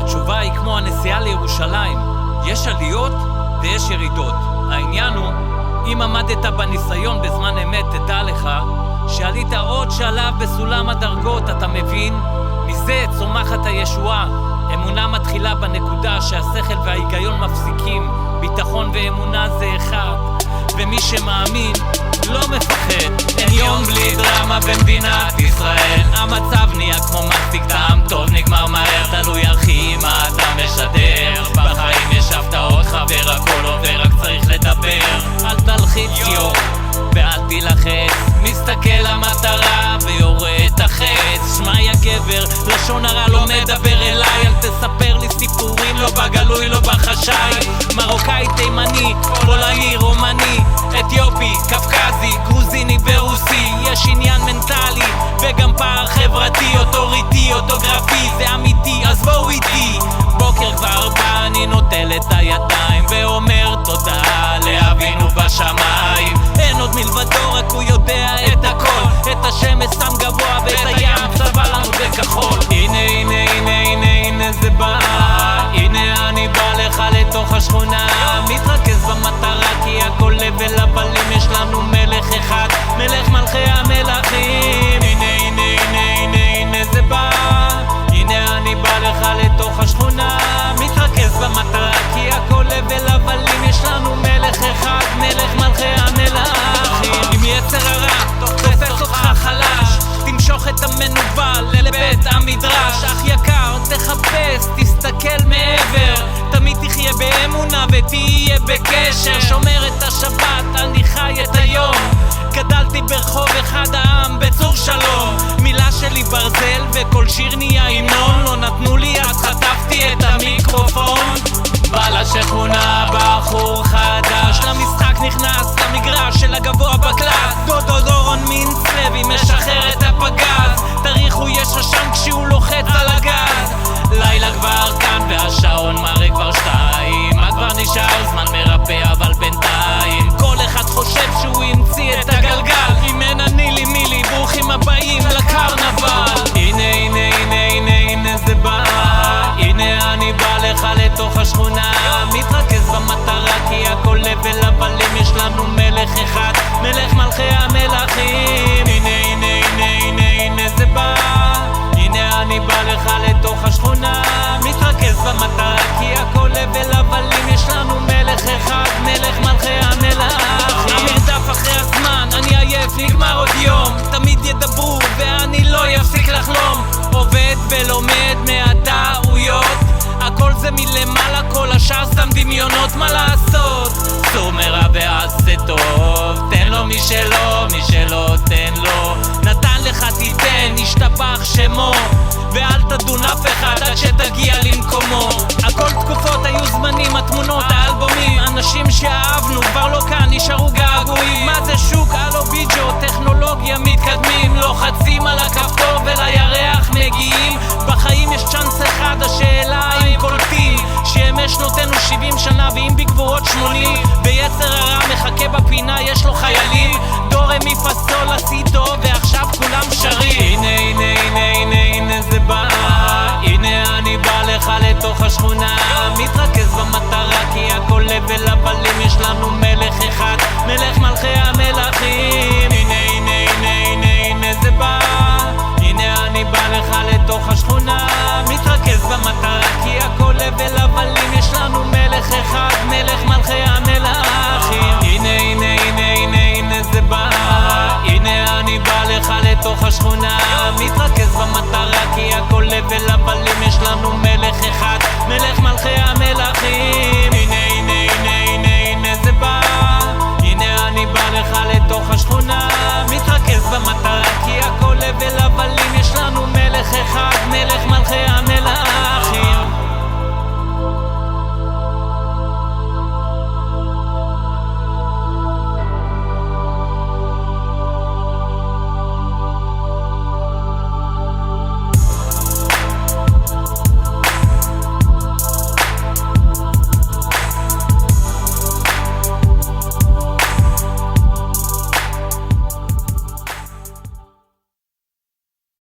התשובה היא כמו הנסיעה לירושלים, יש עליות ויש ירידות. העניין הוא, אם עמדת בניסיון בזמן אמת, תדע לך שעלית עוד שלב בסולם הדרגות, אתה מבין? מזה צומחת הישועה. אמונה מתחילה בנקודה שהשכל וההיגיון מפסיקים, ביטחון ואמונה זה אחד, ומי שמאמין לא מפחד. אין יום בלי דרמה במדינת ישראל, המצב נהיה כמו מספיק טעם טוב, נגמר מהר, תלוי אחי מה אתה משדר. בחיים יש הפתעות חבר, הכל עובר, רק צריך לדבר. אל תלחיץ יום ואל תלחץ, מסתכל המטרה ויורה את החץ. שמע יא גבר, לשון הרע לא מדבר אליי, אל תספר לי סיפורים, לא בגלוי לא בחשאי. מרוקאי, תימני, פולני, רומני, אתיופי, קפקזי, גרוזיני ורוסי, יש עניין מנטלי וגם פער חברתי, אוטוריטי, אוטוגרפי, זה אמיתי, אז בואו איתי. בוקר כבר בא, אני נוטל את הידיים ואומר תודה לאבינו בשמיים. אין עוד מלבדו, רק הוא יודע את הכל, את השמש שם גבוה ואת הים צבע לנו בכחול. הנה הנה הנה הנה הנה זה בא, הנה אני בא לך לתוך השכונה, מתרכז במטרה כי הכל לבל הבלים, יש לנו מלך אחד, מלך מלכי המלכים. הנה הנה הנה הנה הנה זה בא, הנה אני בא לך לתוך השכונה, מתרכז במטרה כי הכל לבל הבלים, יש לנו מלך אחד, מלך מלכי המלכים. אם יצר הרע תופס אותך חלש, תמשוך את המנוול לבית המדרש. אח יקר, תחפש, תסתכל מעבר, תמיד תחיה באמונה ותהיה בקשר. שומר את השבת, אני חי את היום, גדלתי ברחוב אחד העם בצור שלום. מילה שלי ברזל וכל שיר נהיה המנון, לא נתנו לי אז חטפתי את המיקרופון. בא לשכונה בחור חדש, למשחק נכנס למגרש של הגבוה בקלאס. דודו דורון מינץ לוי משחרר את הפגז, תריחו יש עשן כשהוא לוחץ על הגז. לילה כבר כאן והשעון מראה כבר 2, מה כבר נשאר? זמן מרפא אבל בינתיים כל אחד חושב שהוא המציא את הגלגל. אם אין אני לי מי לי, ברוכים הבאים לקרנבל. הנה הנה הנה הנה הנה זה בא, הנה אני בא לך לתוך השכונה, מתרכז במטרה כי הכל לבל הבלים, יש לנו מלך אחד, מלך מלכי המלכים. הנה הנה הנה הנה הנה זה בא, הנה אני בא לך לתוך השכונה, מתרכז במטרה כי הכל לבל הבלים, יש לנו מלך אחד, מלך מלכי המלכים. המרדף אחרי הזמן, אני עייף, נגמר עוד יום, תמיד ידברו ואני לא יפסיק לחלום. עובד ולומד מהטעויות, הכל זה מלמעלה, כל השאר סתם דמיונות, מה לעשות? סור מרע ועשה טוב, תן לו מי שלא, מי שלא תן לו. נתן לך תיתן, נשתבח שמו, ואל תדון אף אחד עד שתגיע למקומו. הכל תקופות, היו זמנים, התמונות, האלבומים, אנשים שאהבנו כבר לא כאן, נשארו געגועים. מה זה שוק? הלו ביג'ו, טכנולוגיה מתקדמים, לוחצים על הכפתור ולירח מגיעים. בחיים יש צ'אנס אחד, השאלה אם קולטים שמש נותנו 70 שנה ואם בגבורות 80, ביצר הרע מחכה בפינה, יש לו חיילים. דורם מפסול עשיתו ועכשיו כולם שרים. הנה הנה הנה הנה הנה זה בא, הנה אני בא לך לתוך השכונה, מתרכז במטרה כי הכל לבל הבלים, יש לנו מלך אחד, מלך מלכי המלכים.